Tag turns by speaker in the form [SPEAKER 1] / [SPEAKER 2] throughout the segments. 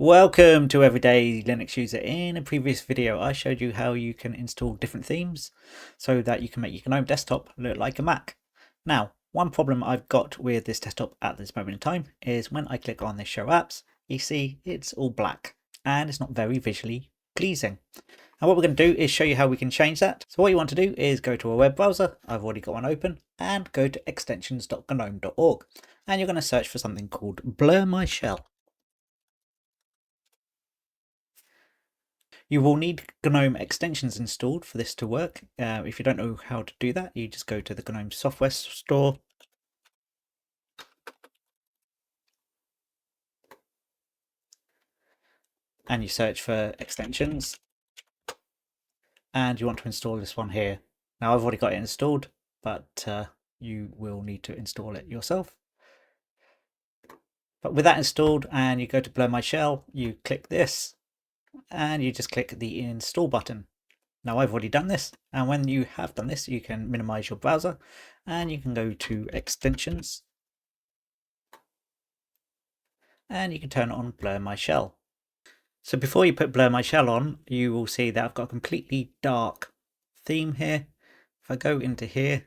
[SPEAKER 1] Welcome to Everyday Linux User. In a previous video I showed you how you can install different themes so that you can make your GNOME desktop look like a Mac. Now, one problem I've got with this desktop at this moment in time is when I click on this show apps, you see it's all black and it's not very visually pleasing. And what we're going to do is show you how we can change that. So what you want to do is go to a web browser, I've already got one open, and go to extensions.gnome.org, and you're going to search for something called Blur My Shell. You will need GNOME extensions installed for this to work. If you don't know how to do that, you just go to the GNOME software store. And you search for extensions. And you want to install this one here. Now I've already got it installed, but you will need to install it yourself. But with that installed and you go to Blur My Shell, you click this and you just click the install button. Now I've already done this, and when you have done this you can minimize your browser and you can go to extensions and you can turn on Blur My Shell. So before you put Blur My Shell on, you will see that I've got a completely dark theme here. If I go into here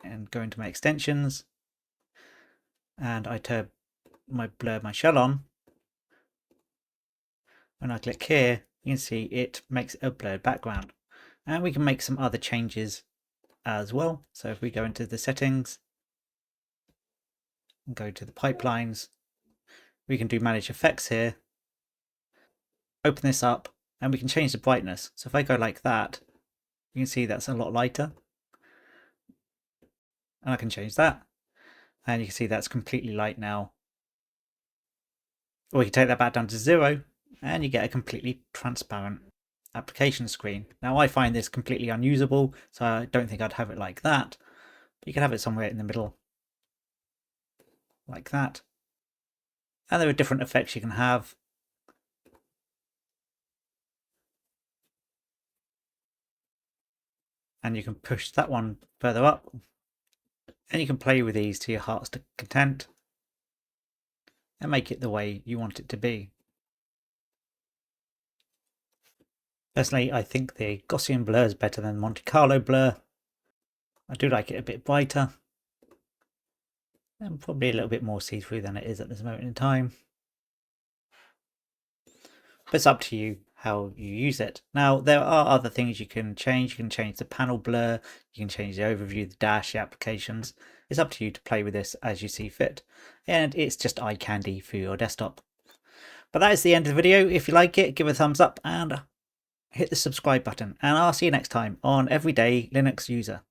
[SPEAKER 1] and go into my extensions and I turn my Blur My Shell on, when I click here you can see it makes a blurred background, and we can make some other changes as well. So if we go into the settings and go to the pipelines, we can do manage effects here, open this up, and we can change the brightness. So if I go like that, you can see that's a lot lighter, and I can change that, and you can see that's completely light now. Or you can take that back down to 0 and you get a completely transparent application screen. Now I find this completely unusable, so I don't think I'd have it like that, but you can have it somewhere in the middle like that. And there are different effects you can have. And you can push that one further up, and you can play with these to your heart's content and make it the way you want it to be. Personally, I think the Gaussian blur is better than Monte Carlo blur. I do like it a bit brighter and probably a little bit more see-through than it is at this moment in time. But it's up to you how you use it. Now, there are other things you can change. You can change the panel blur, you can change the overview, the dash, the applications. It's up to you to play with this as you see fit. And it's just eye candy for your desktop. But that is the end of the video. If you like it, give it a thumbs up and hit the subscribe button. And I'll see you next time on Everyday Linux User.